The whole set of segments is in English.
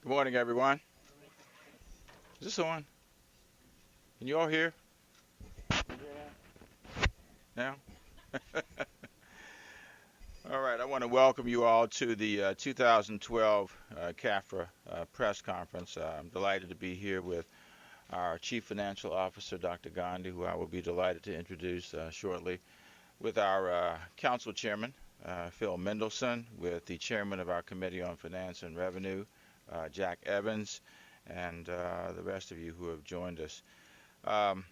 Good morning, everyone. Is this on? Can you all hear now? All right. I want to welcome you all to the 2012 CAFRA press conference. I'm delighted to be here with our Chief Financial Officer, Dr. Gandhi, who I will be delighted to introduce shortly, with our Council Chairman, Phil Mendelson, with the Chairman of our Committee on Finance and Revenue, Jack Evans, and the rest of you who have joined us. Um,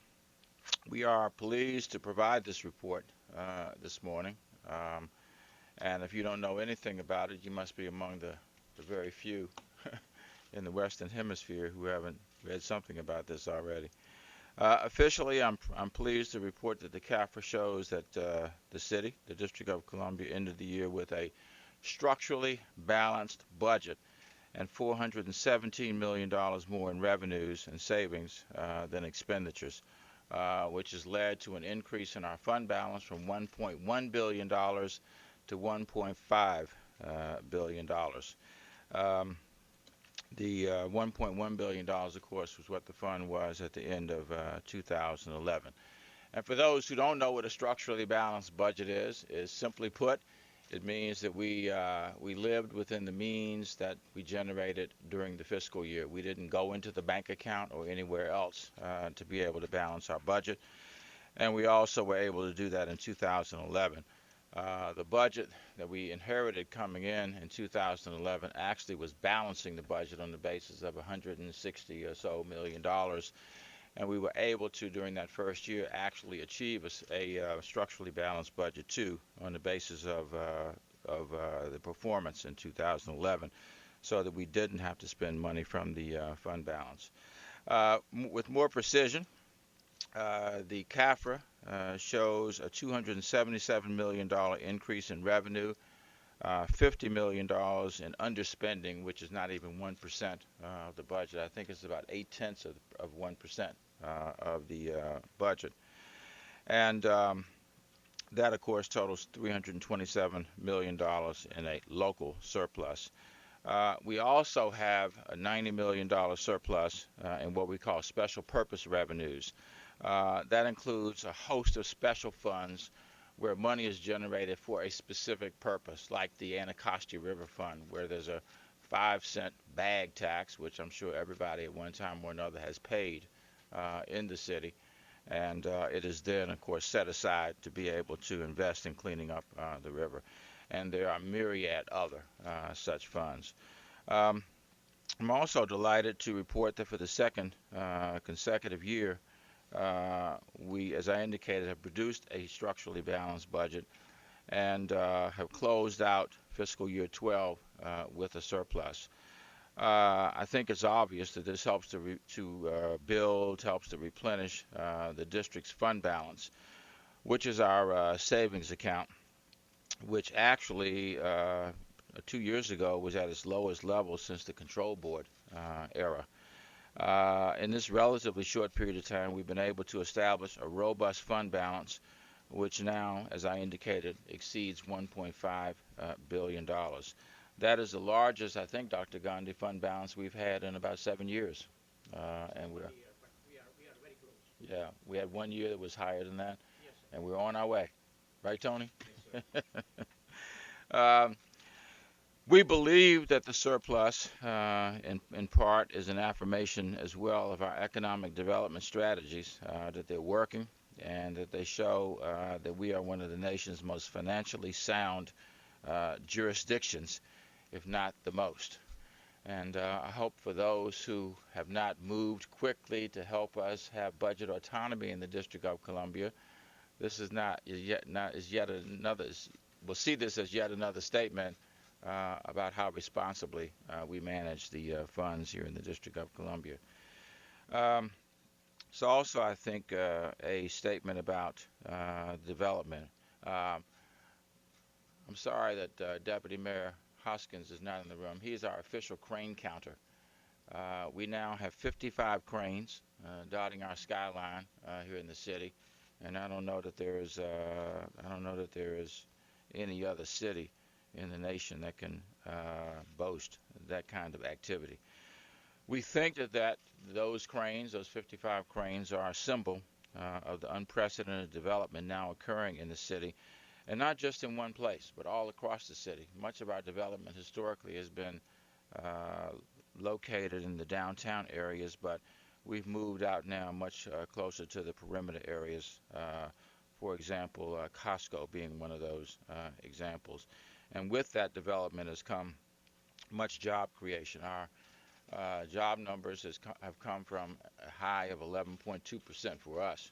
We are pleased to provide this report this morning. Um, and if you don't know anything about it, you must be among the very few in the Western Hemisphere who haven't read something about this already. Officially, I'm pleased to report that the CAFRA shows that the city, the District of Columbia, ended the year with a structurally balanced budget and $417 million more in revenues and savings than expenditures, which has led to an increase in our fund balance from $1.1 billion to $1.5 billion. Um, the $1.1 billion, of course, was what the fund was at the end of 2011. And for those who don't know what a structurally balanced budget is simply put, it means that we lived within the means that we generated during the fiscal year. We didn't go into the bank account or anywhere else to be able to balance our budget, and we also were able to do that in 2011. The budget that we inherited coming in 2011 actually was balancing the budget on the basis of 160 or so million dollars, and we were able to, during that first year, actually achieve a structurally balanced budget too, on the basis of the performance in 2011, so that we didn't have to spend money from the fund balance. With more precision, the CAFRA shows a $277 million increase in revenue, $50 million in underspending, which is not even 1% of the budget. I think it's about 8/10 of 1% of the budget. And that, of course, totals $327 million in a local surplus. We also have a $90 million surplus in what we call special purpose revenues. That includes a host of special funds where money is generated for a specific purpose, like the Anacostia River Fund, where there's a 5-cent bag tax, which I'm sure everybody at one time or another has paid in the city. And it is then, of course, set aside to be able to invest in cleaning up the river. And there are myriad other such funds. Um, I'm also delighted to report that for the second consecutive year, we, as I indicated, have produced a structurally balanced budget and have closed out fiscal year 12 with a surplus. I think it's obvious that this helps to build, helps to replenish the district's fund balance, which is our savings account, which actually 2 years ago was at its lowest level since the control board era. In this relatively short period of time, we've been able to establish a robust fund balance, which now, as I indicated, exceeds $1.5 billion. That is the largest, I think, Dr. Gandhi, fund balance we've had in about 7 years. And we're, yeah, we had one year that was higher than that, and we're on our way. Right, Tony? Um, we believe that the surplus, in part, is an affirmation as well of our economic development strategies, that they're working and that they show that we are one of the nation's most financially sound jurisdictions, if not the most. And I hope for those who have not moved quickly to help us have budget autonomy in the District of Columbia, this is yet another. We'll see this as yet another statement about how responsibly we manage the funds here in the District of Columbia. Um, so also, I think a statement about development. Um, I'm sorry that Deputy Mayor Hoskins is not in the room. He is our official crane counter. We now have 55 cranes dotting our skyline here in the city, and I don't know that there is any other city in the nation that can boast that kind of activity. We think that those cranes, those 55 cranes, are a symbol of the unprecedented development now occurring in the city, and not just in one place, but all across the city. Much of our development historically has been uh, located in the downtown areas, but we've moved out now much closer to the perimeter areas. For example, Costco being one of those examples. And with that development has come much job creation. Our job numbers have come from a high of 11.2% for us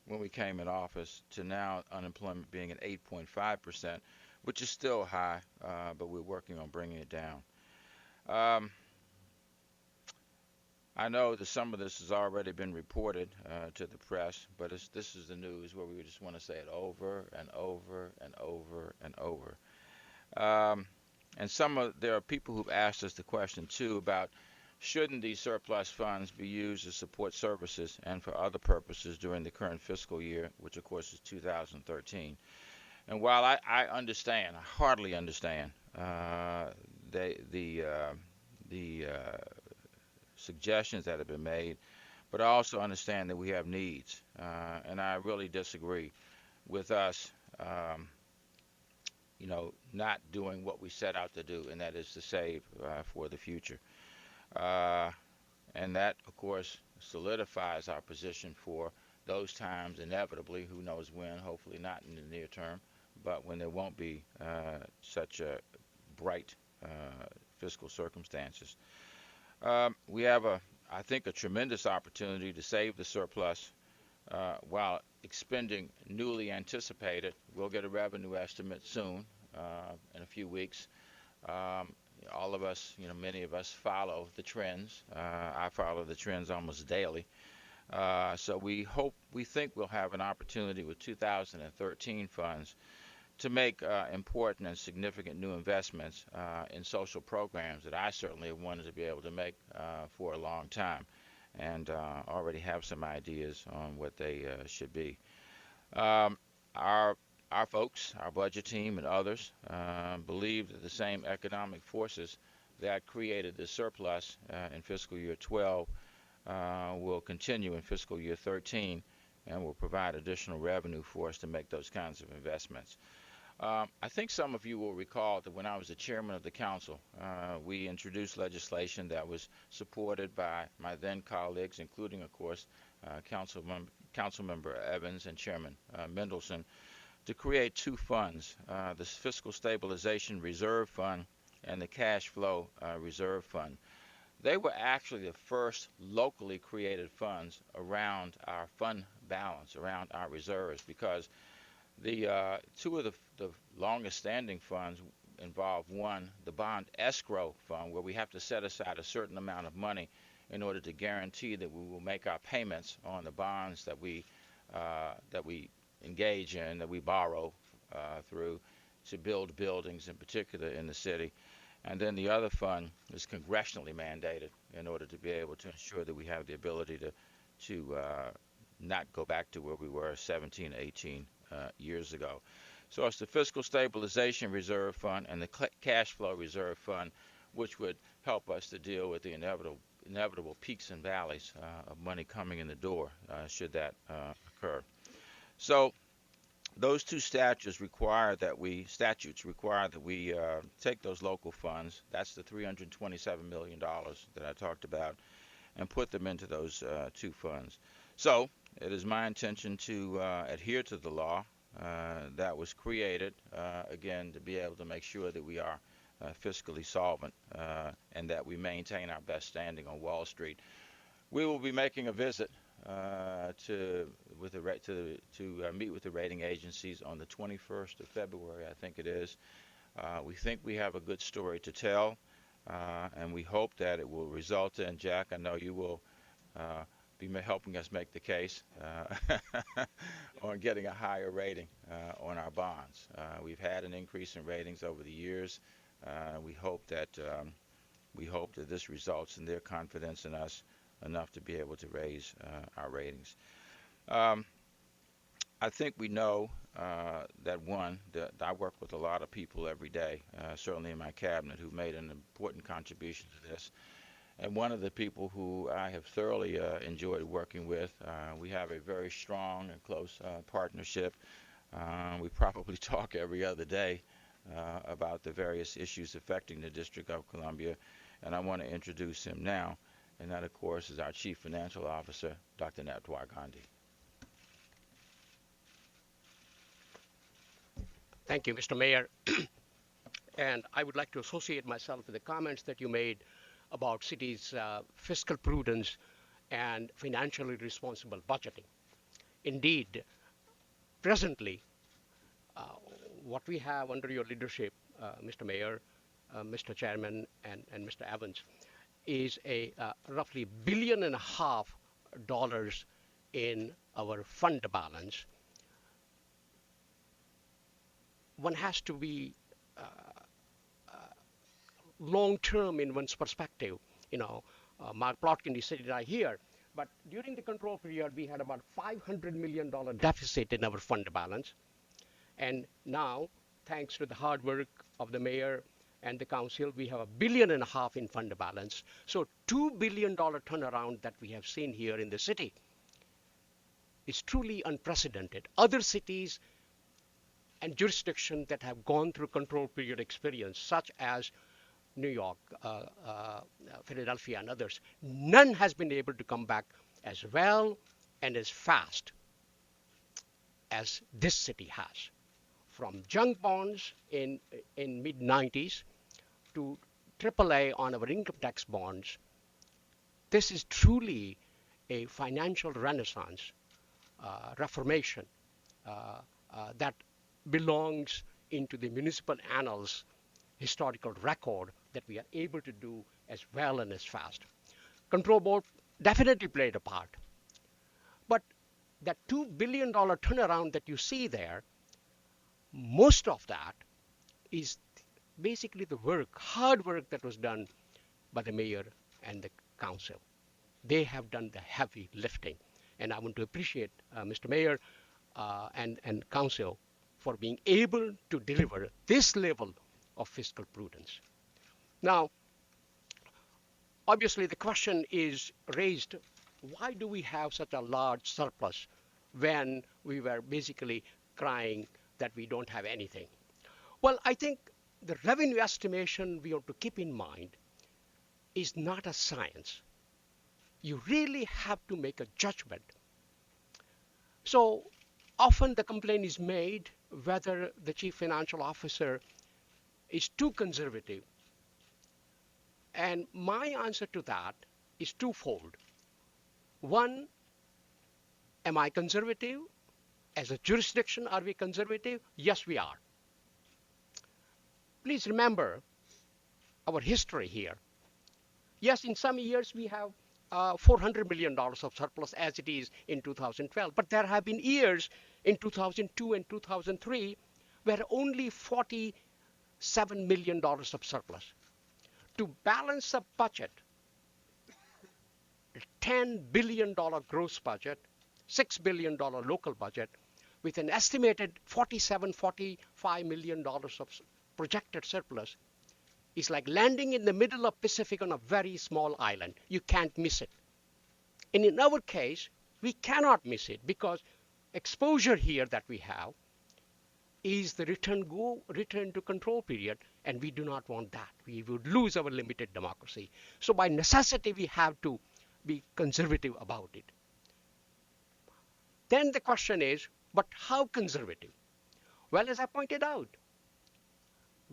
when we came in office to now unemployment being at 8.5%, which is still high, but we're working on bringing it down. Um, I know that some of this has already been reported to the press, but this is the news where we just want to say it over and over and over and over. Um, and there are people who've asked us the question too about shouldn't these surplus funds be used to support services and for other purposes during the current fiscal year, which of course is 2013. And while I understand, I hardly understand the suggestions that have been made, but I also understand that we have needs, and I really disagree with us, um, not doing what we set out to do, and that is to save for the future. Uh, and that, of course, solidifies our position for those times inevitably, who knows when, hopefully not in the near term, but when there won't be such a bright fiscal circumstances. We have I think, a tremendous opportunity to save the surplus while expending newly anticipated. We'll get a revenue estimate soon, in a few weeks. Um, all of us, many of us follow the trends. I follow the trends almost daily. So we think we'll have an opportunity with 2013 funds to make important and significant new investments in social programs that I certainly have wanted to be able to make for a long time, and already have some ideas on what they should be. Um, our our folks, our budget team, and others believe that the same economic forces that created the surplus in fiscal year 12 will continue in fiscal year 13 and will provide additional revenue for us to make those kinds of investments. I think some of you will recall that when I was the chairman of the council, we introduced legislation that was supported by my then colleagues, including, of course, Councilmember Evans and Chairman Mendelson, to create two funds, the Fiscal Stabilization Reserve Fund and the Cash Flow Reserve Fund. They were actually the first locally created funds around our fund balance, around our reserves, because the two of the longest standing funds involve, one, the bond escrow fund, where we have to set aside a certain amount of money in order to guarantee that we will make our payments on the bonds that we engage in, that we borrow through to build buildings in particular in the city. And then the other fund is congressionally mandated in order to be able to ensure that we have the ability to not go back to where we were 17, 18 years ago. So it's the Fiscal Stabilization Reserve Fund and the Cash Flow Reserve Fund, which would help us to deal with the inevitable peaks and valleys of money coming in the door should that occur. So those two statutes require that we take those local funds. That's the $327 million that I talked about, and put them into those two funds. So it is my intention to adhere to the law that was created, again, to be able to make sure that we are fiscally solvent and that we maintain our best standing on Wall Street. We will be making a visit to meet with the rating agencies on the 21st of February, I think it is. We think we have a good story to tell, and we hope that it will result in, Jack, I know you will be helping us make the case on getting a higher rating on our bonds. We've had an increase in ratings over the years. We hope that this results in their confidence in us enough to be able to raise our ratings. Um, I think we know that I work with a lot of people every day, certainly in my cabinet, who made an important contribution to this. And one of the people who I have thoroughly enjoyed working with, we have a very strong and close partnership. We probably talk every other day about the various issues affecting the District of Columbia, and I want to introduce him now. And that, of course, is our Chief Financial Officer, Dr. Natwar Gandhi. Thank you, Mr. Mayor. And I would like to associate myself with the comments that you made about city's fiscal prudence and financially responsible budgeting. Indeed, presently, uh, what we have under your leadership, Mr. Mayor, Mr. Chairman, and Mr. Evans, is a roughly $1.5 billion in our fund balance. One has to be long term in one's perspective. Mark Plotkin is sitting right here. But during the control period, we had about $500 million deficit in our fund balance. And now, thanks to the hard work of the mayor and the council, we have $1.5 billion in fund balance. So $2 billion turnaround that we have seen here in the city is truly unprecedented. Other cities and jurisdictions that have gone through control period experience, such as New York, Philadelphia, and others, none has been able to come back as well and as fast as this city has. From junk bonds in mid-90s to AAA on our income tax bonds, this is truly a financial renaissance, reformation that belongs into the municipal annals historical record that we are able to do as well and as fast. Control board definitely played a part. But that $2 billion turnaround that you see there, most of that is basically the work, hard work that was done by the mayor and the council. They have done the heavy lifting. And I want to appreciate Mr. Mayor and council for being able to deliver this level of fiscal prudence. Now, obviously the question is raised, why do we have such a large surplus when we were basically crying that we don't have anything? Well, I think the revenue estimation we have to keep in mind is not a science. You really have to make a judgment. So often the complaint is made whether the chief financial officer is too conservative. And my answer to that is twofold. One, am I conservative? As a jurisdiction, are we conservative? Yes, we are. Please remember our history here. Yes, in some years we have $400 million of surplus as it is in 2012. But there have been years in 2002 and 2003 where only $47 million of surplus. To balance a budget, a $10 billion gross budget, $6 billion local budget, with an estimated $45 million of projected surplus, is like landing in the middle of Pacific on a very small island. You can't miss it. And in our case, we cannot miss it because exposure here that we have is the return to control period, and we do not want that. We would lose our limited democracy. So by necessity, we have to be conservative about it. Then the question is, but how conservative? Well, as I pointed out,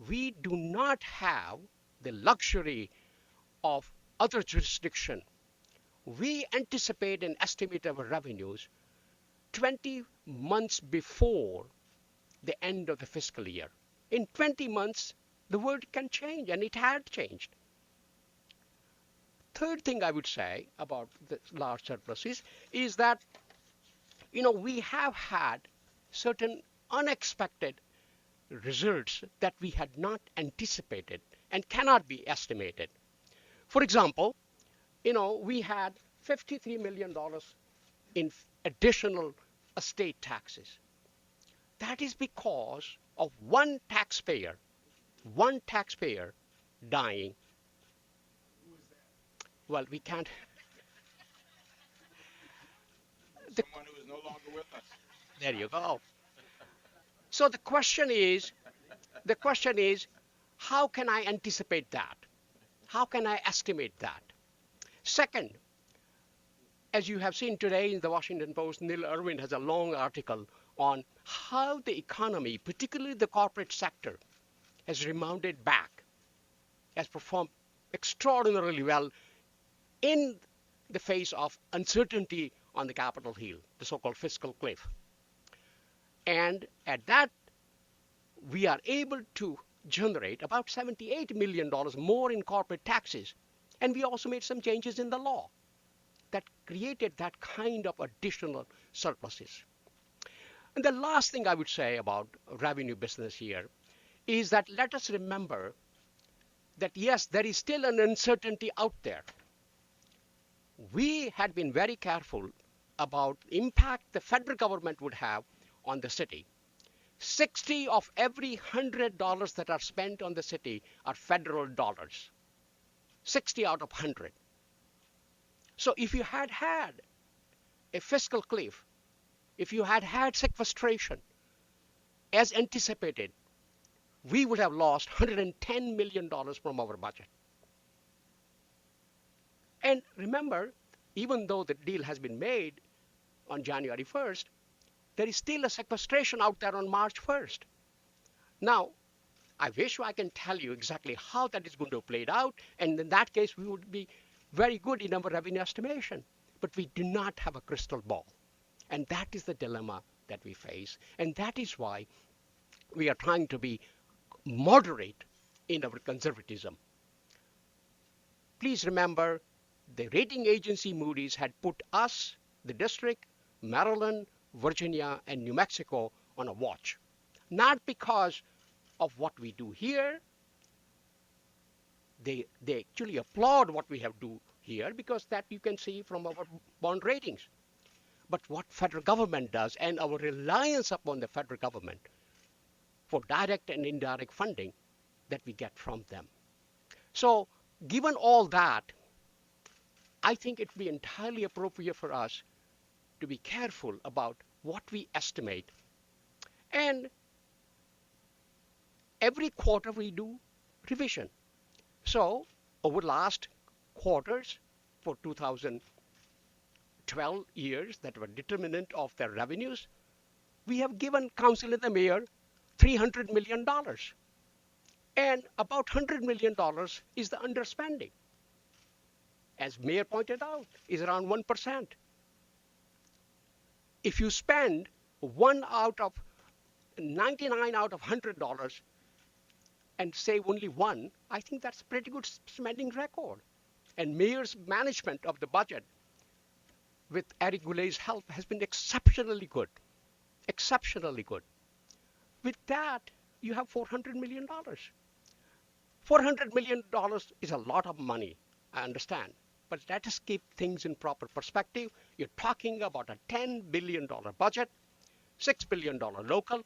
we do not have the luxury of other jurisdiction. We anticipate and estimate our revenues 20 months before the end of the fiscal year. In 20 months, the world can change, and it had changed. Third thing I would say about the large surpluses is that, we have had certain unexpected results that we had not anticipated and cannot be estimated. For example, we had $53 million in additional estate taxes. That is because of one taxpayer dying. Well, we can't. The, Someone who is no longer with us. there you go. So the question is, how can I anticipate that? How can I estimate that? Second, as you have seen today in the Washington Post, Neil Irwin has a long article on how the economy, particularly the corporate sector, has rebounded back, has performed extraordinarily well in the face of uncertainty on the Capitol Hill, the so-called fiscal cliff. And at that, we are able to generate about $78 million more in corporate taxes. And we also made some changes in the law that created that kind of additional surpluses. And the last thing I would say about revenue business here is that let us remember that yes, there is still an uncertainty out there. We had been very careful about the impact the federal government would have on the city. 60 of every $100 that are spent on the city are federal dollars. 60 out of 100. So if you had had a fiscal cliff, if you had had sequestration as anticipated, we would have lost $110 million from our budget. And remember, even though the deal has been made on January 1st, there is still a sequestration out there on March 1st. Now, I wish I can tell you exactly how that is going to play out, and in that case, we would be very good in our revenue estimation. But we do not have a crystal ball. And that is the dilemma that we face. And that is why we are trying to be moderate in our conservatism. Please remember, the rating agency Moody's had put us, the district, Maryland, Virginia, and New Mexico on a watch. Not because of what we do here. They actually applaud what we have do here because that you can see from our bond ratings. But what federal government does and our reliance upon the federal government for direct and indirect funding that we get from them. So given all that, I think it would be entirely appropriate for us to be careful about what we estimate. And every quarter we do revision. So over last quarters for 2012 years that were determinant of their revenues, we have given council and the mayor $300 million. And about $100 million is the underspending. As mayor pointed out, is around 1%. If you spend 99 out of $100 and save only one, I think that's a pretty good spending record. And mayor's management of the budget with Eric Goulet's help has been exceptionally good. Exceptionally good. With that, you have $400 million. $400 million is a lot of money, I understand. But let us keep things in proper perspective. You're talking about a $10 billion budget, $6 billion local,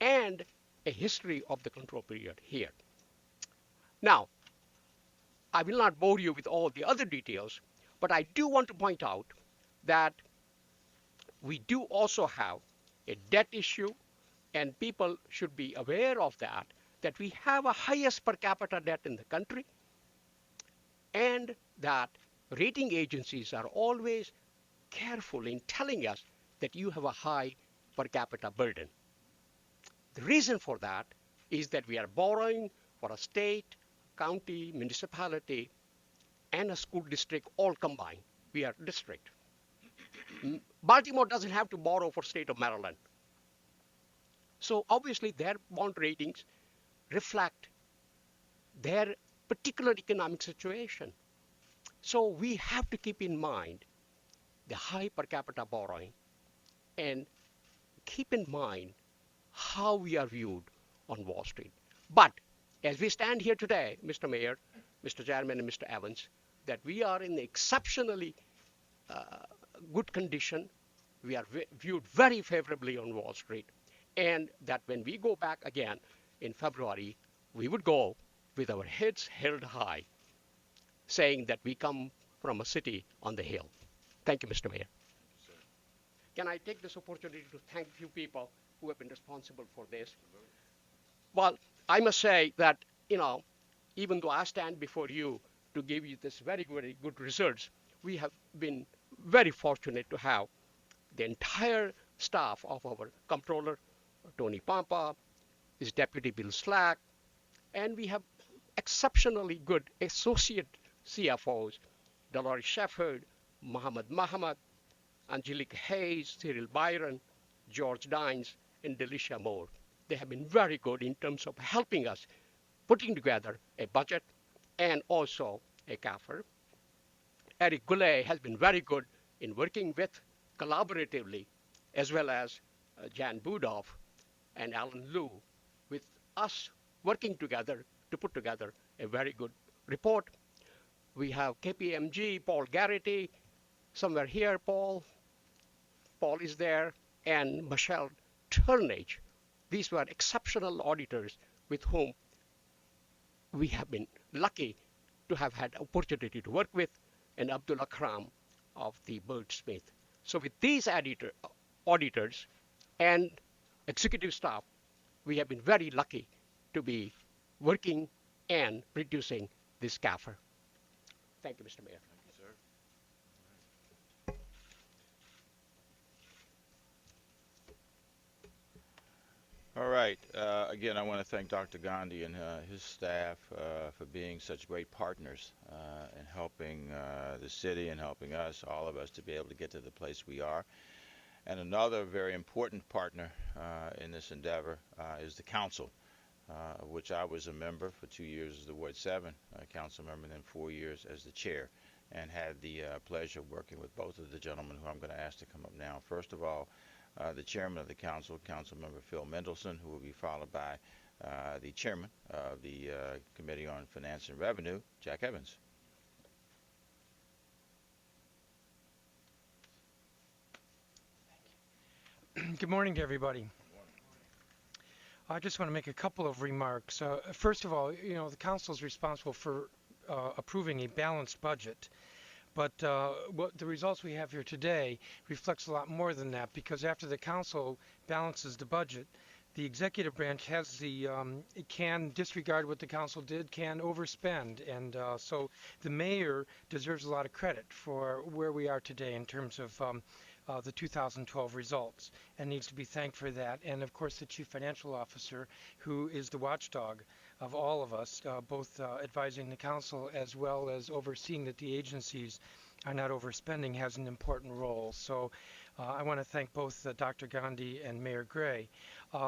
and a history of the control period here. Now, I will not bore you with all the other details, but I do want to point out that we do also have a debt issue, and people should be aware of that we have a highest per capita debt in the country, and that rating agencies are always careful in telling us that you have a high per capita burden. The reason for that is that we are borrowing for a state, county, municipality, and a school district all combined. We are district. Baltimore doesn't have to borrow for state of Maryland. So obviously their bond ratings reflect their particular economic situation. So we have to keep in mind the high per capita borrowing and keep in mind how we are viewed on Wall Street. But as we stand here today, Mr. Mayor, Mr. Chairman, and Mr. Evans, that we are in exceptionally good condition. We are viewed very favorably on Wall Street. And that when we go back again in February, we would go with our heads held high, saying that we come from a city on the hill. Thank you, Mr. Mayor. Can I take this opportunity to thank a few people who have been responsible for this? Well, I must say that, you know, even though I stand before you to give you this very, very good results, we have been very fortunate to have the entire staff of our comptroller, Tony Pampa, his deputy Bill Slack, and we have exceptionally good associate CFOs, Dolores Shefford, Muhammad, Angelique Hayes, Cyril Byron, George Dines, and Delisha Moore. They have been very good in terms of helping us putting together a budget and also a CAFR. Eric Goulet has been very good in working with collaboratively, as well as Jan Budoff and Alan Liu, with us working together to put together a very good report. We have KPMG, Paul Garrity, somewhere here, Paul. Paul is there, and Michelle Turnage. These were exceptional auditors with whom we have been lucky to have had opportunity to work with, and Abdullah Kram of the Bird Smith. So with these auditors and executive staff, we have been very lucky to be working and reducing this CAFR. Thank you, Mr. Mayor. Thank you, sir. All right. Again, I want to thank Dr. Gandhi and his staff for being such great partners in helping the city and helping us, all of us, to be able to get to the place we are. And another very important partner in this endeavor is the council, of which I was a member for 2 years as the Ward 7 council member, and then 4 years as the chair, and had the pleasure of working with both of the gentlemen who I'm going to ask to come up now. First of all, the chairman of the council, Councilmember Phil Mendelson, who will be followed by the chairman of the Committee on Finance and Revenue, Jack Evans. Good morning to everybody. I just want to make a couple of remarks. First of all, the council is responsible for approving a balanced budget. But what the results we have here today reflects a lot more than that, because after the council balances the budget, the executive branch has it can disregard what the council did, can overspend, and so the mayor deserves a lot of credit for where we are today in terms of the 2012 results, and needs to be thanked for that. And of course, the chief financial officer, who is the watchdog of all of us, both advising the council as well as overseeing that the agencies are not overspending, has an important role. So I want to thank both Dr. Gandhi and Mayor Gray.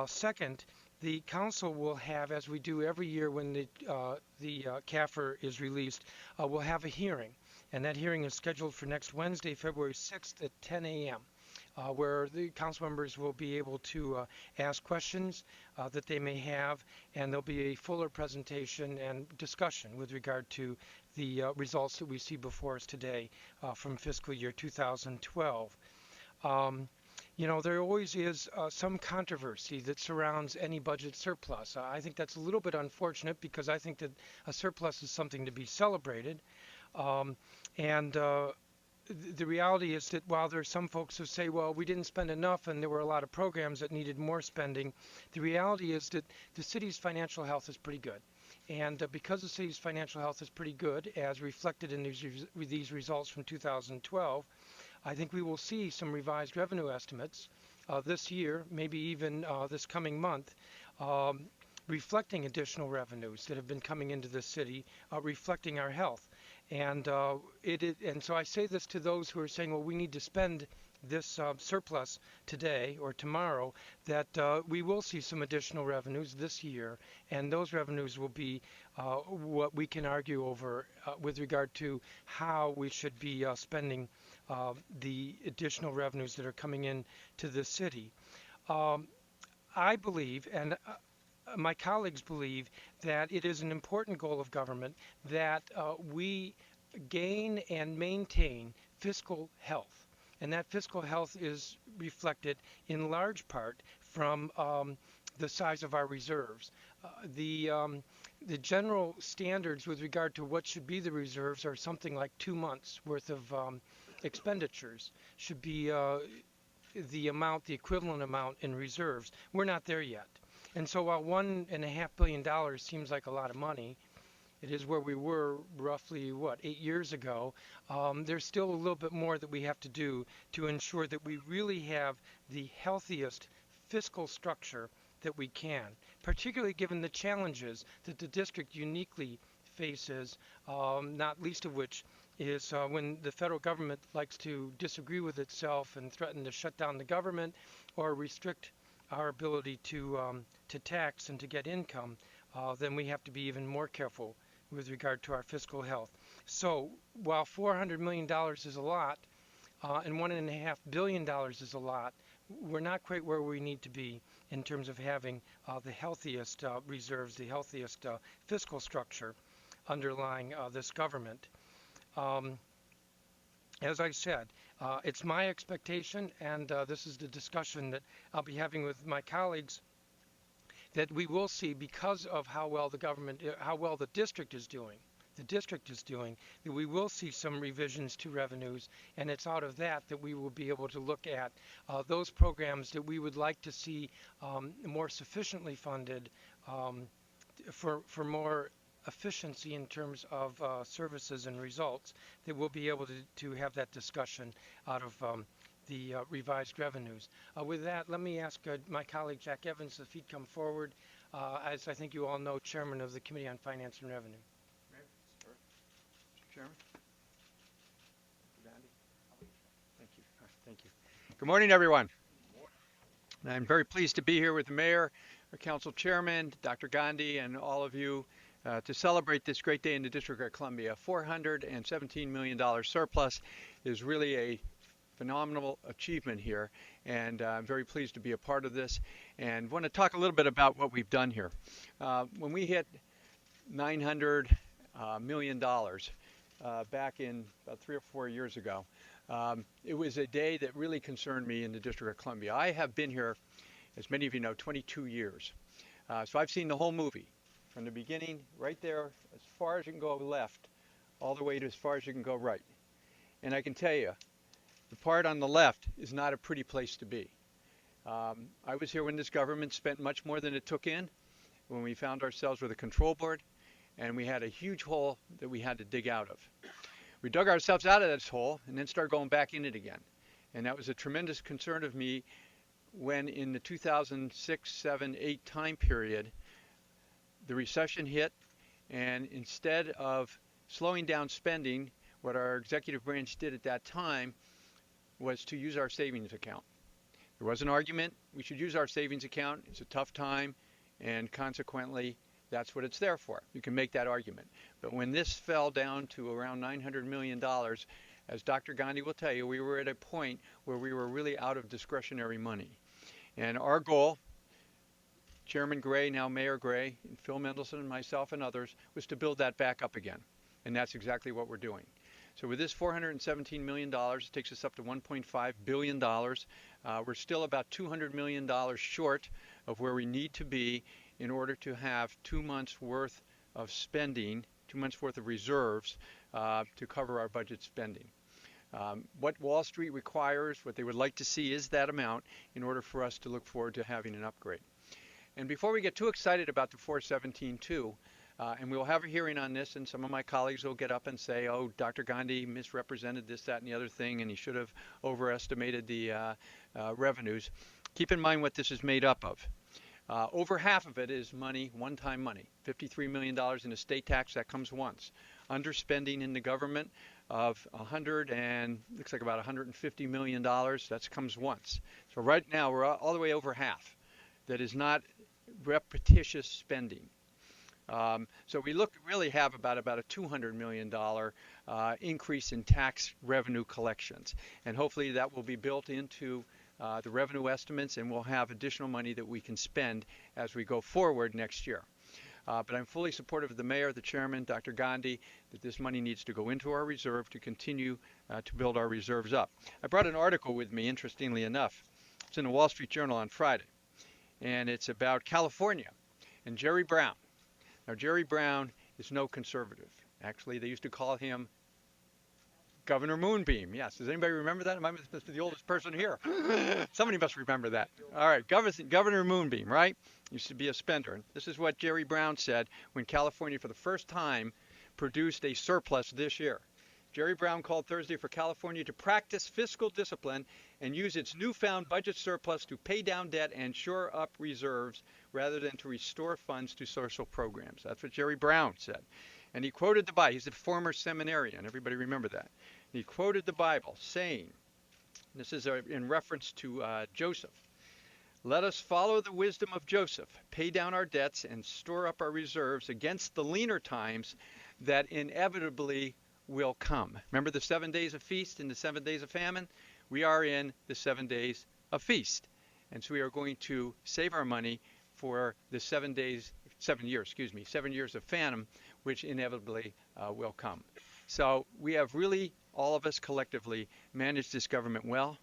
Second, the council will have, as we do every year when the CAFR is released, we'll have a hearing. And that hearing is scheduled for next Wednesday, February 6th at 10 a.m., where the council members will be able to ask questions that they may have, and there'll be a fuller presentation and discussion with regard to the results that we see before us today from fiscal year 2012. There always is some controversy that surrounds any budget surplus. I think that's a little bit unfortunate, because I think that a surplus is something to be celebrated. The reality is that while there are some folks who say, well, we didn't spend enough and there were a lot of programs that needed more spending, the reality is that the city's financial health is pretty good. And because the city's financial health is pretty good, as reflected in these results from 2012, I think we will see some revised revenue estimates this year, maybe even this coming month, reflecting additional revenues that have been coming into the city, reflecting our health. And so I say this to those who are saying, well, we need to spend this surplus today or tomorrow, that we will see some additional revenues this year, and those revenues will be what we can argue over with regard to how we should be spending the additional revenues that are coming in to the city. I believe, and my colleagues believe, that it is an important goal of government that we gain and maintain fiscal health. And that fiscal health is reflected in large part from the size of our reserves. The general standards with regard to what should be the reserves are something like 2 months worth of expenditures should be the equivalent amount in reserves. We're not there yet. And so while $1.5 billion seems like a lot of money, it is where we were roughly, 8 years ago. There's still a little bit more that we have to do to ensure that we really have the healthiest fiscal structure that we can, particularly given the challenges that the district uniquely faces, not least of which is when the federal government likes to disagree with itself and threaten to shut down the government or restrict our ability to tax and to get income, then we have to be even more careful with regard to our fiscal health. So while $400 million is a lot and $1.5 billion is a lot, we're not quite where we need to be in terms of having the healthiest reserves, the healthiest fiscal structure underlying this government. As I said, it's my expectation, and this is the discussion that I'll be having with my colleagues, that we will see, because of how well the district is doing, that we will see some revisions to revenues, and it's out of that we will be able to look at those programs that we would like to see more sufficiently funded for more efficiency in terms of services and results, that we'll be able to have that discussion out of the revised revenues. With that, let me ask my colleague Jack Evans if he'd come forward, as I think you all know, Chairman of the Committee on Finance and Revenue. Mr. Chairman. Thank you. Thank you. Good morning, everyone. I'm very pleased to be here with the Mayor, our Council Chairman, Dr. Gandhi, and all of you to celebrate this great day in the District of Columbia. $417 million surplus is really a phenomenal achievement here, and I'm very pleased to be a part of this, and want to talk a little bit about what we've done here. When we hit $900 million back in about 3 or 4 years ago, it was a day that really concerned me in the District of Columbia. I have been here, as many of you know, 22 years. So I've seen the whole movie from the beginning, right there, as far as you can go left, all the way to as far as you can go right. And I can tell you, the part on the left is not a pretty place to be. I was here when this government spent much more than it took in, when we found ourselves with a control board, and we had a huge hole that we had to dig out of. We dug ourselves out of this hole and then started going back in it again. And that was a tremendous concern of me when, in the 2006, 7, 8 time period, the recession hit, and instead of slowing down spending, what our executive branch did at that time was to use our savings account. There was an argument we should use our savings account. It's a tough time, and consequently, that's what it's there for. You can make that argument. But when this fell down to around $900 million, as Dr. Gandhi will tell you, we were at a point where we were really out of discretionary money. And our goal, Chairman Gray, now Mayor Gray, and Phil Mendelson and myself and others, was to build that back up again. And that's exactly what we're doing. So with this $417 million, it takes us up to $1.5 billion. We're still about $200 million short of where we need to be in order to have 2 months worth of spending, 2 months worth of reserves to cover our budget spending. What Wall Street requires, what they would like to see, is that amount in order for us to look forward to having an upgrade. And before we get too excited about the 417-2, and we'll have a hearing on this, and some of my colleagues will get up and say, oh, Dr. Gandhi misrepresented this, that, and the other thing, and he should have overestimated the revenues. Keep in mind what this is made up of. Over half of it is money, one-time money, $53 million in estate tax. That comes once. Underspending in the government of looks like about $150 million. That comes once. So right now we're all the way over half. That is not repetitious spending. So we really have about a $200 million increase in tax revenue collections, and hopefully that will be built into the revenue estimates, and we'll have additional money that we can spend as we go forward next year. But I'm fully supportive of the Mayor, the Chairman, Dr. Gandhi, that this money needs to go into our reserve to continue to build our reserves up. I brought an article with me, interestingly enough. It's in the Wall Street Journal on Friday. and it's about California and Jerry Brown. Now, Jerry Brown is no conservative. Actually, they used to call him Governor Moonbeam. Yes. Does anybody remember that? Am I the oldest person here? Somebody must remember that. All right. Governor Moonbeam, right? Used to be a spender. This is what Jerry Brown said when California, for the first time, produced a surplus this year. Jerry Brown called Thursday for California to practice fiscal discipline and use its newfound budget surplus to pay down debt and shore up reserves rather than to restore funds to social programs. That's what Jerry Brown said. And he quoted the Bible. He's a former seminarian. Everybody remember that. And he quoted the Bible saying, this is in reference to Joseph, "Let us follow the wisdom of Joseph, pay down our debts and store up our reserves against the leaner times that inevitably will come." Remember the 7 days of feast and the 7 days of famine? We are in the 7 days of feast. And so we are going to save our money for the 7 years of famine, which inevitably will come. So we have really, all of us collectively, managed this government well.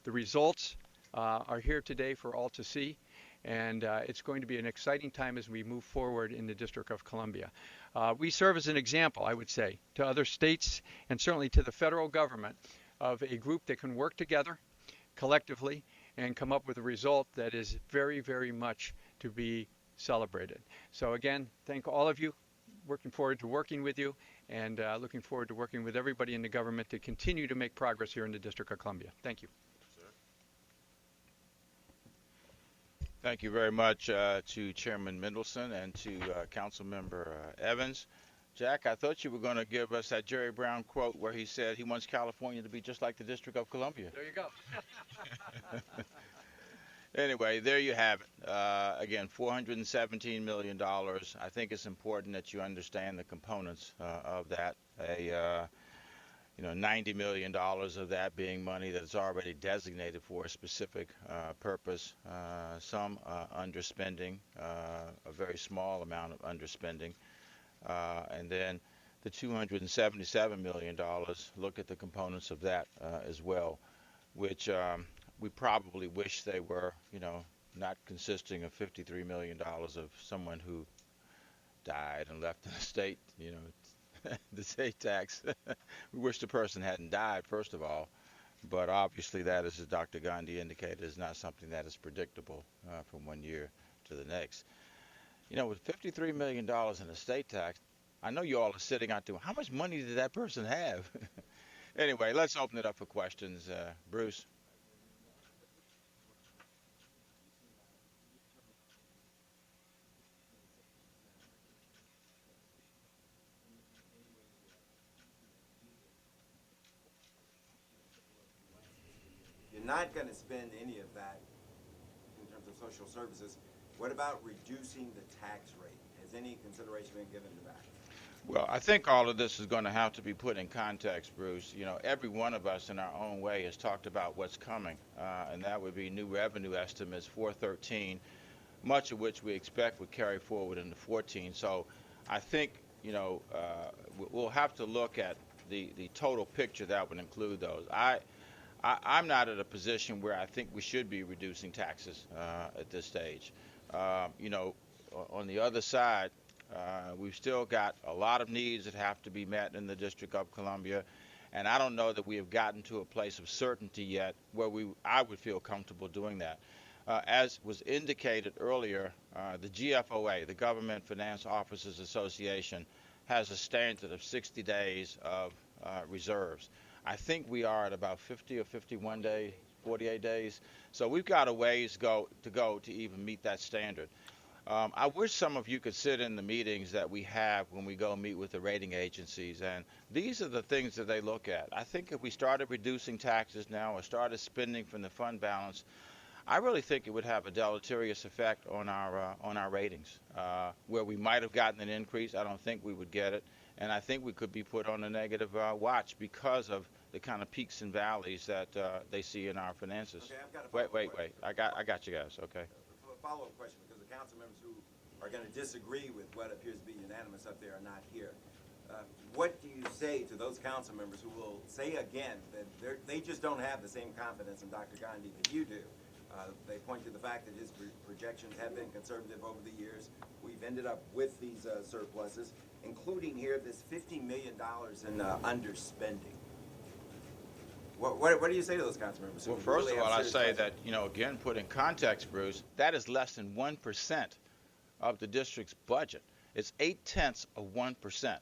The results are here today for all to see. And it's going to be an exciting time as we move forward in the District of Columbia. We serve as an example, I would say, to other states and certainly to the federal government of a group that can work together collectively and come up with a result that is very, very much to be celebrated. So again, thank all of you. Looking forward to working with you and looking forward to working with everybody in the government to continue to make progress here in the District of Columbia. Thank you. Thank you very much to Chairman Mendelson and to Councilmember Evans. Jack, I thought you were going to give us that Jerry Brown quote where he said he wants California to be just like the District of Columbia. There you go. Anyway, there you have it. Again, $417 million. I think it's important that you understand the components of that. $90 million of that being money that's already designated for a specific purpose. Some underspending, a very small amount of underspending. And then the $277 million, look at the components of that as well, which we probably wish they were, not consisting of $53 million of someone who died and left an estate, the state tax. We wish the person hadn't died, first of all, but obviously that, as Dr. Gandhi indicated, is not something that is predictable from one year to the next. With $53 million in estate tax, I know you all are sitting out there, how much money did that person have? Anyway, let's open it up for questions. Bruce? You're not going to spend any of that in terms of social services. What about reducing the tax rate? Has any consideration been given to that? Well, I think all of this is going to have to be put in context, Bruce. Every one of us in our own way has talked about what's coming, and that would be new revenue estimates for 13, much of which we expect would carry forward into 14. So I think, we'll have to look at the total picture that would include those. I'm not at a position where I think we should be reducing taxes at this stage. On the other side, we've still got a lot of needs that have to be met in the District of Columbia, and I don't know that we have gotten to a place of certainty yet where I would feel comfortable doing that. As was indicated earlier, the GFOA, the Government Finance Officers Association, has a standard of 60 days of reserves. I think we are at about 50 or 51 days, 48 days. So we've got a ways to go to even meet that standard. I wish some of you could sit in the meetings that we have when we go meet with the rating agencies, and these are the things that they look at. I think if we started reducing taxes now or started spending from the fund balance, I really think it would have a deleterious effect on our ratings. Where we might have gotten an increase, I don't think we would get it. And I think we could be put on a negative watch because of the kind of peaks and valleys that they see in our finances. Okay, I've got a follow-up Wait. question. I got you guys. Okay. A follow-up question, because the council members who are going to disagree with what appears to be unanimous up there are not here. What do you say to those council members who will say again that they just don't have the same confidence in Dr. Gandhi that you do They point to the fact that his projections have been conservative over the years. We've ended up with these surpluses, including here this $50 million in underspending. What do you say to those council members? Well, first of all, I say that, again, put in context, Bruce, that is less than 1% of the district's budget. It's 0.8%.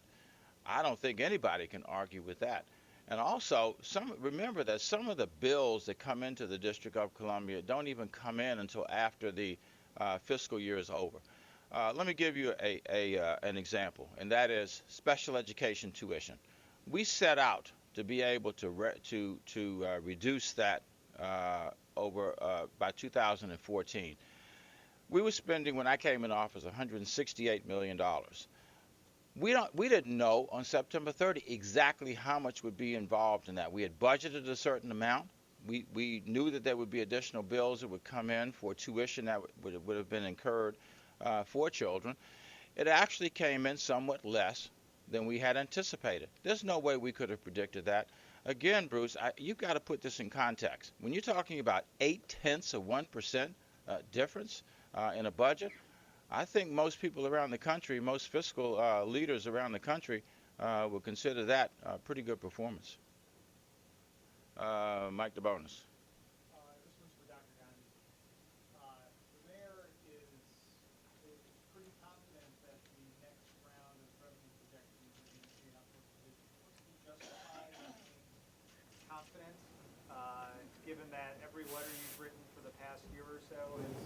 I don't think anybody can argue with that. And also, remember that some of the bills that come into the District of Columbia don't even come in until after the fiscal year is over. Let me give you an example, and that is special education tuition. We set out to be able to reduce that by 2014. We were spending, when I came in office, $168 million. We didn't know on September 30 exactly how much would be involved in that. We had budgeted a certain amount. We knew that there would be additional bills that would come in for tuition that would have been incurred for children. It actually came in somewhat less than we had anticipated. There's no way we could have predicted that. Again, Bruce, you've got to put this in context. When you're talking about 0.8% difference in a budget, I think most people around the country, most fiscal leaders around the country will consider that a pretty good performance. Mike DeBonis. This one's for Dr. Gandhi. The mayor is pretty confident that the next round of revenue projections will be made up with the what's to justify that confidence, given that every letter you've written for the past year or so is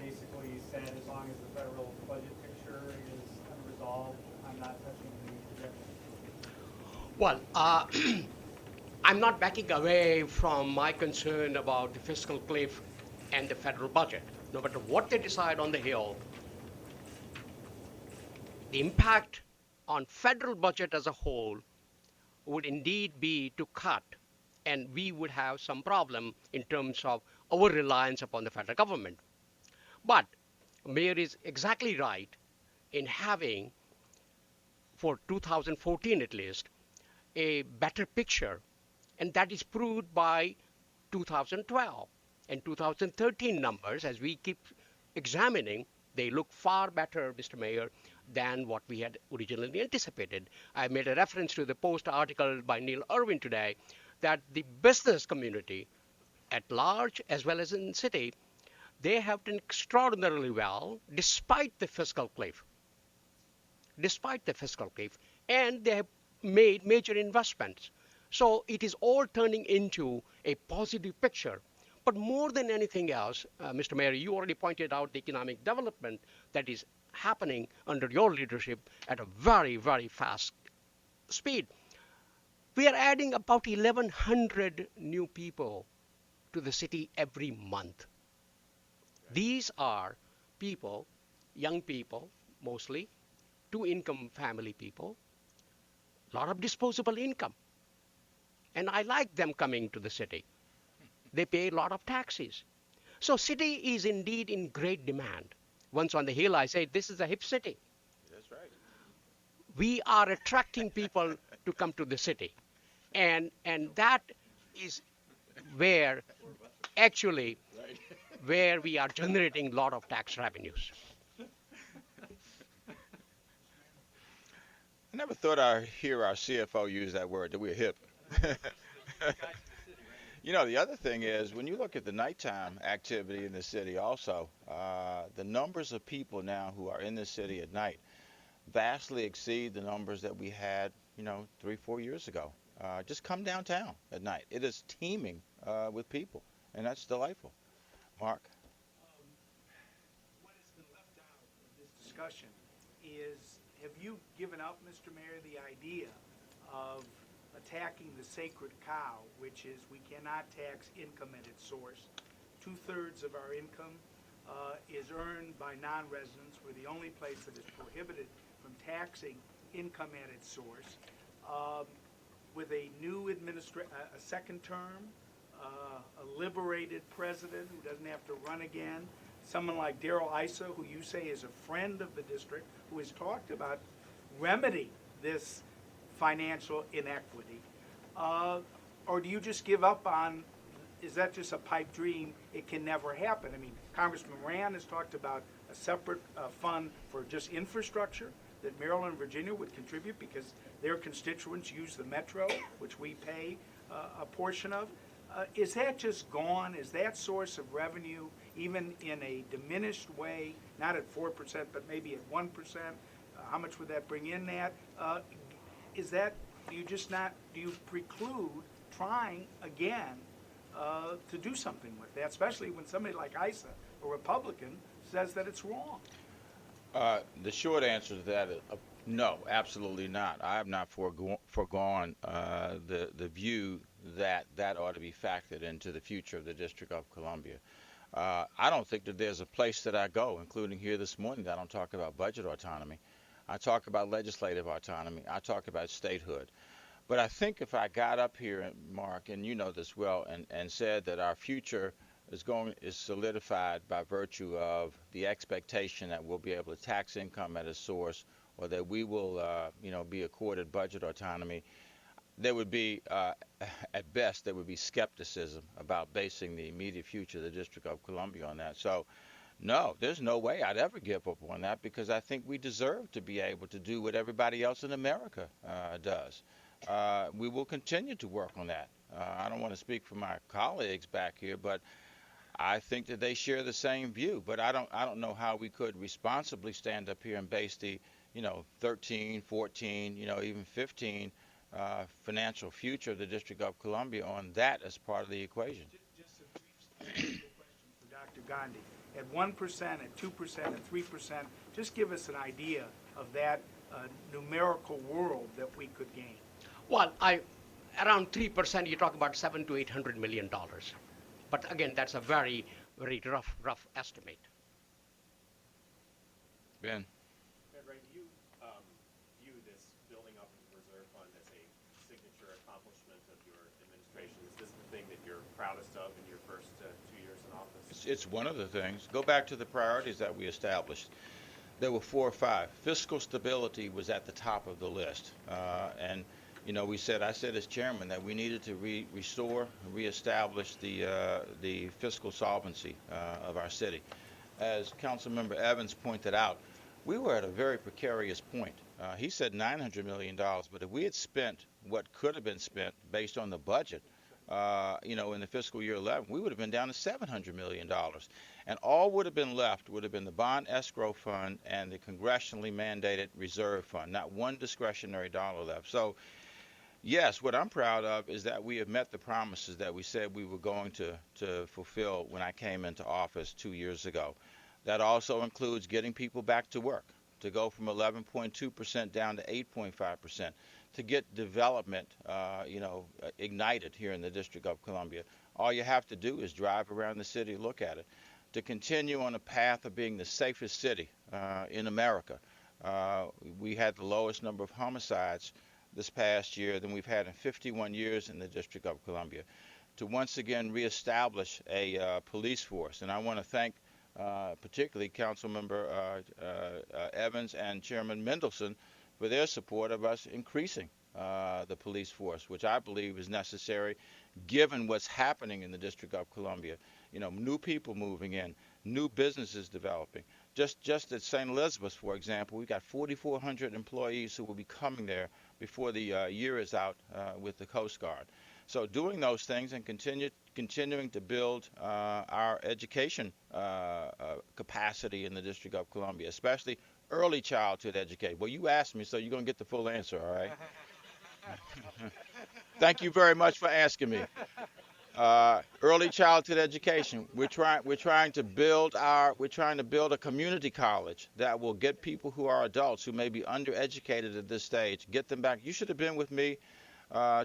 basically said as long as the federal budget picture is unresolved, I'm not touching the projections. Well, I'm not backing away from my concern about the fiscal cliff and the federal budget. No matter what they decide on the Hill, the impact on federal budget as a whole would indeed be to cut, and we would have some problem in terms of our reliance upon the federal government. But Mayor is exactly right in having, for 2014 at least, a better picture, and that is proved by 2012 and 2013 numbers. As we keep examining, they look far better, Mr. Mayor, than what we had originally anticipated. I made a reference to the Post article by Neil Irwin today that the business community at large, as well as in the city, they have done extraordinarily well despite the fiscal cliff. Despite the fiscal cliff, and they have made major investments. So it is all turning into a positive picture. But more than anything else, Mr. Mayor, you already pointed out the economic development that is happening under your leadership at a very, very fast speed. We are adding about 1,100 new people to the city every month. These are people, young people mostly, two-income family people, a lot of disposable income. And I like them coming to the city. They pay a lot of taxes. So city is indeed in great demand. Once on the Hill, I said, this is a hip city. That's right. We are attracting people to come to the city. And that is where actually where we are generating a lot of tax revenues. I never thought I'd hear our CFO use that word, that we're hip. The other thing is, when you look at the nighttime activity in the city also, the numbers of people now who are in the city at night vastly exceed the numbers that we had, 3-4 years ago. Just come downtown at night. It is teeming with people, and that's delightful. Mark? What has been left out of this discussion is, have you given up, Mr. Mayor, the idea of attacking the sacred cow, which is we cannot tax income at its source? 2/3 of our income is earned by non-residents. We're the only place that is prohibited from taxing income at its source. With a new a second term, a liberated president who doesn't have to run again, someone like Darrell Issa, who you say is a friend of the district, who has talked about remedying this financial inequity, or do you just give up on is that just a pipe dream? It can never happen. I mean, Congressman Rand has talked about a separate fund for just infrastructure that Maryland and Virginia would contribute because their constituents use the metro, which we pay a portion of. Is that just gone? Is that source of revenue, even in a diminished way, not at 4%, but maybe at 1%? How much would that bring in that? Is that, do you preclude trying again to do something with that, especially when somebody like ISA, a Republican, says that it's wrong? The short answer to that is no, absolutely not. I have not foregone the view that that ought to be factored into the future of the District of Columbia. I don't think that there's a place that I go, including here this morning, that I don't talk about budget autonomy. I talk about legislative autonomy. I talk about statehood. But I think if I got up here, Mark, and you know this well, and said that our future is solidified by virtue of the expectation that we'll be able to tax income at a source, or that we will, be accorded budget autonomy, there would be, at best, there would be skepticism about basing the immediate future of the District of Columbia on that. So, no, there's no way I'd ever give up on that, because I think we deserve to be able to do what everybody else in America does. We will continue to work on that. I don't want to speak for my colleagues back here, but I think that they share the same view. But I don't know how we could responsibly stand up here and base the 13, 14, even 15 financial future of the District of Columbia on that as part of the equation. Just a brief question for Dr. Gandhi. At 1%, at 2%, at 3%, just give us an idea of that numerical world that we could gain. Well, around 3%, you talk about $700 to $800 million. But again, that's a very, very rough estimate. Ben? Ray, do you view this building up of the reserve fund as a signature accomplishment of your administration? Is this the thing that you're proudest of in your first 2 years in office? It's one of the things. Go back to the priorities that we established. There were 4 or 5. Fiscal stability was at the top of the list. And I said as chairman that we needed to restore and reestablish the fiscal solvency of our city. As Councilmember Evans pointed out, we were at a very precarious point. He said $900 million, but if we had spent what could have been spent based on the budget, in the fiscal year 11, we would have been down to $700 million. And all would have been left would have been the bond escrow fund and the congressionally mandated reserve fund, not one discretionary dollar left. So, yes, what I'm proud of is that we have met the promises that we said we were going to fulfill when I came into office 2 years ago. That also includes getting people back to work, to go from 11.2% down to 8.5%, to get development, ignited here in the District of Columbia. All you have to do is drive around the city, look at it. To continue on a path of being the safest city in America. We had the lowest number of homicides this past year than we've had in 51 years in the District of Columbia. To once again reestablish a police force. And I want to thank particularly Councilmember Evans and Chairman Mendelson for their support of us increasing the police force, which I believe is necessary given what's happening in the District of Columbia. New people moving in, new businesses developing. Just at St. Elizabeth, for example, we got 4,400 employees who will be coming there before the year is out with the Coast Guard. So doing those things and continuing to build our education capacity in the District of Columbia, especially early childhood education. Well, you asked me, so you're going to get the full answer, all right? Thank you very much for asking me. Early childhood education. We're trying to build a community college that will get people who are adults who may be undereducated at this stage, get them back. You should have been with me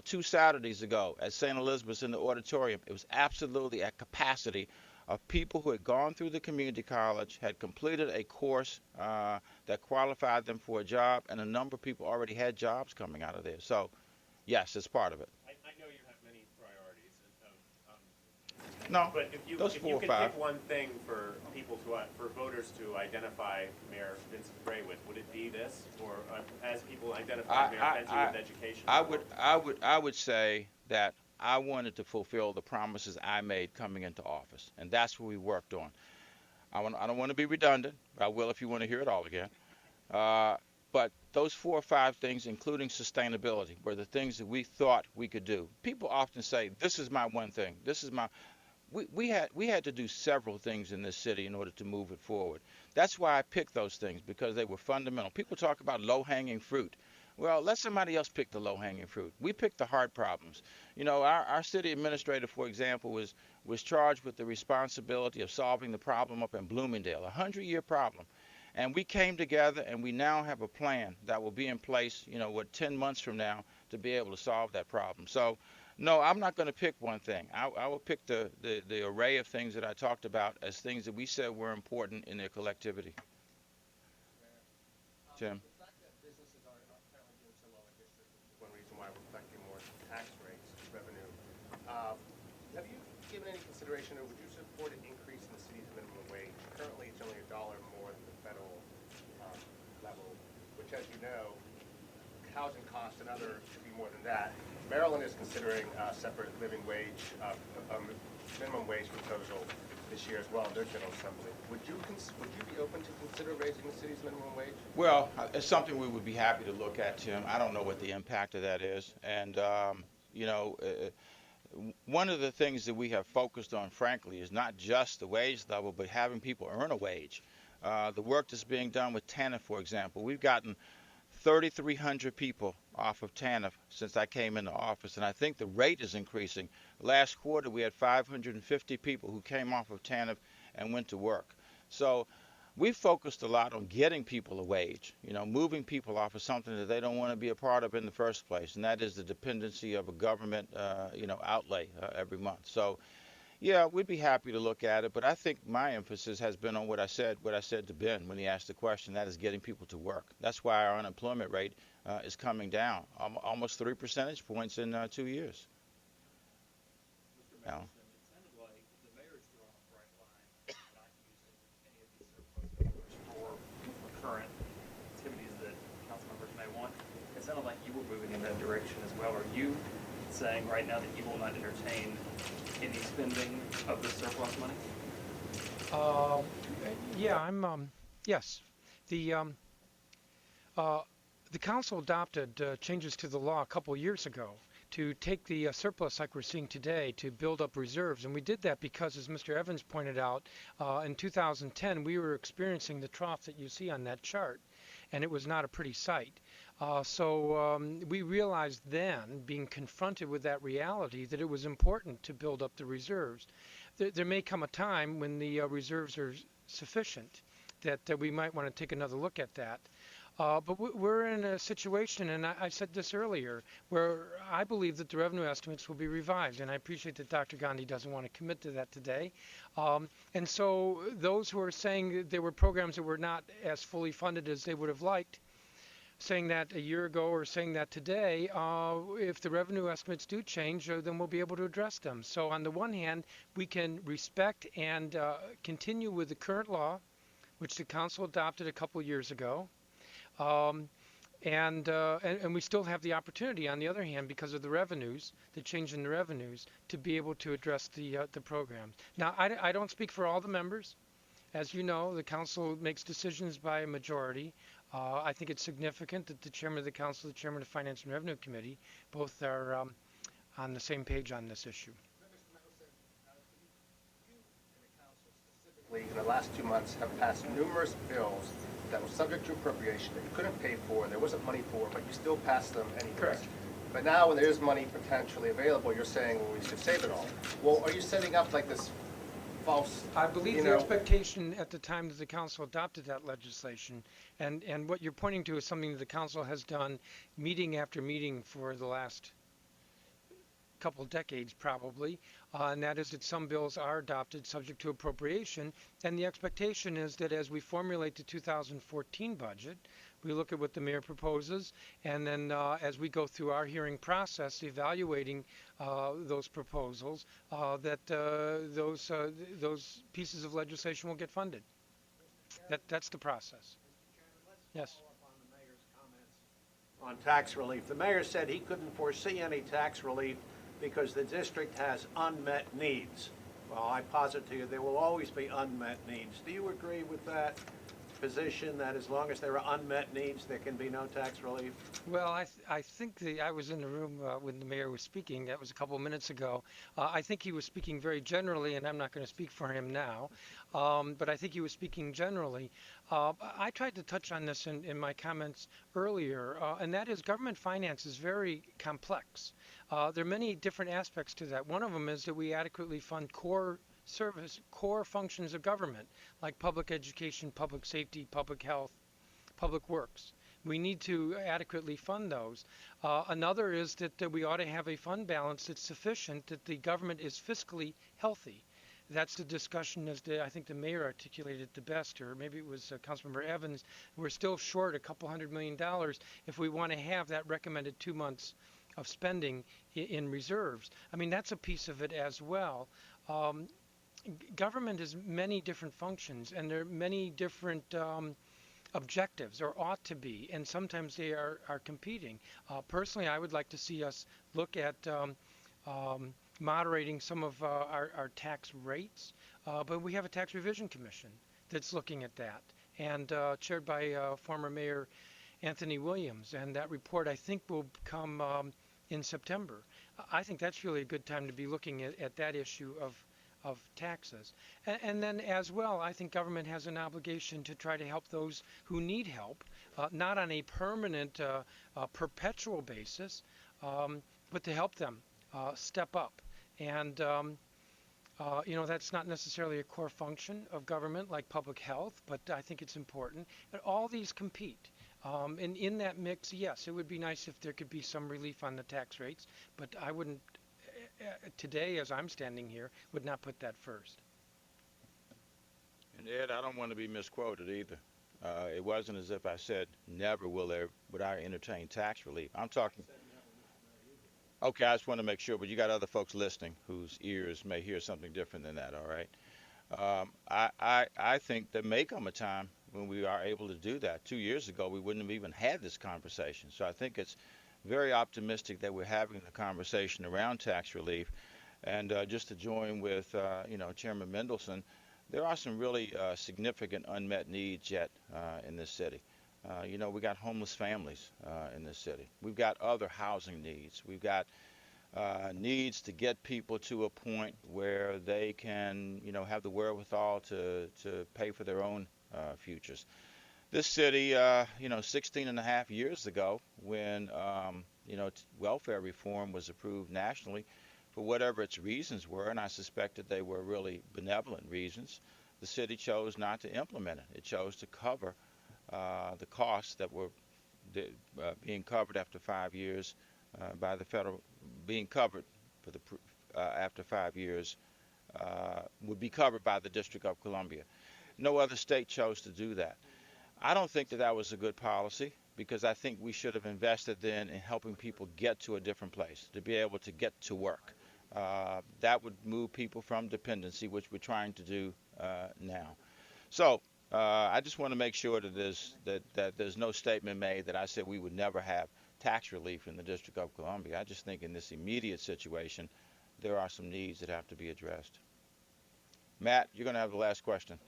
2 Saturdays ago at St. Elizabeth's in the auditorium. It was absolutely at capacity of people who had gone through the community college, had completed a course that qualified them for a job, and a number of people already had jobs coming out of there. So, yes, it's part of it. I know you have many priorities. No, But if you those 4 or could 5. pick one thing for for voters to identify Mayor Vincent Gray with, would it be this, or as people identify Mayor Vincent with education? I would say that I wanted to fulfill the promises I made coming into office, and that's what we worked on. I don't want to be redundant, but I will if you want to hear it all again. Uh, but those 4 or 5 things, including sustainability, were the things that we thought we could do. People often say, "This is my one thing. This is my." We had to do several things in this city in order to move it forward. That's why I picked those things because they were fundamental. People talk about low-hanging fruit. Well, let somebody else pick the low-hanging fruit. We picked the hard problems. Our city administrator, for example, was charged with the responsibility of solving the problem up in Bloomingdale, a 100-year problem. And we came together and we now have a plan that will be in place, 10 months from now to be able to solve that problem. So, no, I'm not going to pick one thing. I will pick the array of things that I talked about as things that we said were important in their collectivity. Tim? The fact that businesses are apparently doing so well in district is one reason why we're collecting more tax rates, revenue. Have you given any consideration, or would you support an increase in the city's minimum wage? Currently, it's only $1 more than the federal level, which, as you know, housing costs and other should be more than that. Maryland is considering a separate living wage, minimum wage proposal this year as well in their General Assembly. Would you be open to consider raising the city's minimum wage? Well, it's something we would be happy to look at, Tim. I don't know what the impact of that is. And, one of the things that we have focused on, frankly, is not just the wage level, but having people earn a wage. The work that's being done with TANF, for example, we've gotten 3,300 people off of TANF since I came into office, and I think the rate is increasing. Last quarter, we had 550 people who came off of TANF and went to work. So we focused a lot on getting people a wage, moving people off of something that they don't want to be a part of in the first place, and that is the dependency of a government, outlay every month. So, yeah, we'd be happy to look at it, but I think my emphasis has been on what I said to Ben when he asked the question, that is getting people to work. That's why our unemployment rate is coming down, almost 3 percentage points in 2 years. Mr. Madison, it sounded like the mayor's drawing a bright line, not using any of these surplus dollars for current activities that council members may want. It sounded like you were moving in that direction as well. Are you saying right now that you will not entertain any spending of the surplus money? Yeah, yes. The council adopted changes to the law a couple years ago to take the surplus like we're seeing today to build up reserves. And we did that because, as Mr. Evans pointed out, in 2010 we were experiencing the trough that you see on that chart, and it was not a pretty sight. So we realized then, being confronted with that reality, that it was important to build up the reserves. There may come a time when the reserves are sufficient that we might want to take another look at that. But we're in a situation, and I said this earlier, where I believe that the revenue estimates will be revised, and I appreciate that Dr. Gandhi doesn't want to commit to that today. And so those who are saying there were programs that were not as fully funded as they would have liked, saying that a year ago or saying that today, if the revenue estimates do change, then we'll be able to address them. So on the one hand, we can respect and continue with the current law, which the council adopted a couple years ago. And we still have the opportunity, on the other hand, because of the revenues, the change in the revenues, to be able to address the programs. Now, I don't speak for all the members. As you know, the council makes decisions by a majority. I think it's significant that the chairman of the council, the chairman of the Finance and Revenue Committee, both are on the same page on this issue. Mr. Mendelson, you and the council specifically in the last 2 months have passed numerous bills that were subject to appropriation that you couldn't pay for, there wasn't money for, but you still passed them anyway. Correct. But now when there is money potentially available, you're saying, well, we should save it all. Well, are you setting up like this false, I believe the expectation at the time that the council adopted that legislation, and what you're pointing to is something that the council has done meeting after meeting for the last couple decades probably, and that is that some bills are adopted subject to appropriation, and the expectation is that as we formulate the 2014 budget, we look at what the mayor proposes, and then as we go through our hearing process evaluating those proposals, that those pieces of legislation will get funded. That's the process. Yes. On tax relief. The mayor said he couldn't foresee any tax relief because the district has unmet needs. Well, I posit to you there will always be unmet needs. Do you agree with that position, that as long as there are unmet needs, there can be no tax relief? Well, I think I was in the room when the mayor was speaking. That was a couple of minutes ago. I think he was speaking very generally, and I'm not going to speak for him now. But I think he was speaking generally. I tried to touch on this in my comments earlier, and that is government finance is very complex. There are many different aspects to that. One of them is that we adequately fund core functions of government, like public education, public safety, public health, public works. We need to adequately fund those. Another is that we ought to have a fund balance that's sufficient, that the government is fiscally healthy. That's the discussion, as I think the mayor articulated the best, or maybe it was Councilmember Evans. We're still short a couple $100 million if we want to have that recommended 2 months of spending in reserves. I mean, that's a piece of it as well. Government has many different functions, and there are many different objectives, or ought to be, and sometimes they are competing. Personally, I would like to see us look at moderating some of our tax rates, but we have a tax revision commission that's looking at that, and chaired by former Mayor Anthony Williams, and that report I think will come in September. I think that's really a good time to be looking at that issue of taxes. And then as well, I think government has an obligation to try to help those who need help, not on a permanent, perpetual basis, but to help them step up. And, that's not necessarily a core function of government like public health, but I think it's important. And all these compete. And in that mix, yes, it would be nice if there could be some relief on the tax rates, but I wouldn't, today, as I'm standing here, would not put that first. And Ed, I don't want to be misquoted either. It wasn't as if I said never would I entertain tax relief. I'm talking. Okay, I just want to make sure, but you got other folks listening whose ears may hear something different than that. All right. I think there may come a time when we are able to do that. 2 years ago, we wouldn't have even had this conversation. So I think it's very optimistic that we're having the conversation around tax relief. And just to join with, Chairman Mendelson, there are some really significant unmet needs yet in this city. We got homeless families in this city. We've got other housing needs. We've got needs to get people to a point where they can, have the wherewithal to pay for their own futures. This city, 16 and a half years ago, when, welfare reform was approved nationally, for whatever its reasons were, and I suspected they were really benevolent reasons, the city chose not to implement it. It chose to cover the costs that were being covered after 5 years by the federal, being covered for the after 5 years would be covered by the District of Columbia. No other state chose to do that. I don't think that was a good policy, because I think we should have invested then in helping people get to a different place, to be able to get to work. That would move people from dependency, which we're trying to do now. So I just want to make sure that there's no statement made that I said we would never have tax relief in the District of Columbia. I just think in this immediate situation, there are some needs that have to be addressed. Matt, you're going to have the last question.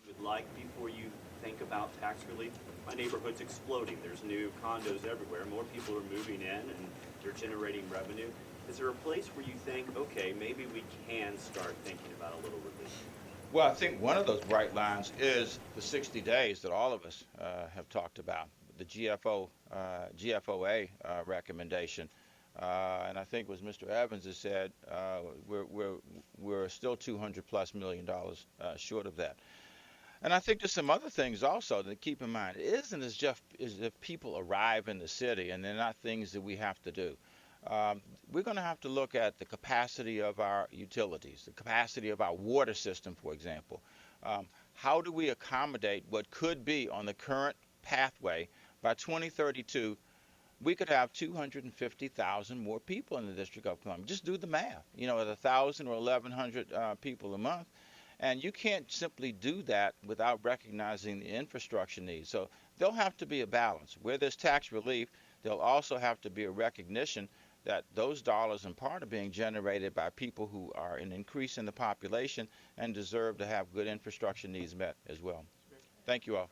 Would like before you think about tax relief? My neighborhood's exploding. There's new condos everywhere. More people are moving in, and they're generating revenue. Is there a place where you think, okay, maybe we can start thinking about a little relief? Well, I think one of those bright lines is the 60 days that all of us have talked about, the GFOA recommendation. And I think it was Mr. Evans that said we're still $200+ million short of that. And I think there's some other things also to keep in mind. It isn't as if people arrive in the city and they're not things that we have to do. We're going to have to look at the capacity of our utilities, the capacity of our water system, for example. How do we accommodate what could be on the current pathway? By 2032, we could have 250,000 more people in the District of Columbia. Just do the math, at 1,000 or 1,100 people a month. And you can't simply do that without recognizing the infrastructure needs. So there'll have to be a balance. Where there's tax relief, there'll also have to be a recognition that those dollars in part are being generated by people who are an increase in the population and deserve to have good infrastructure needs met as well. Thank you all.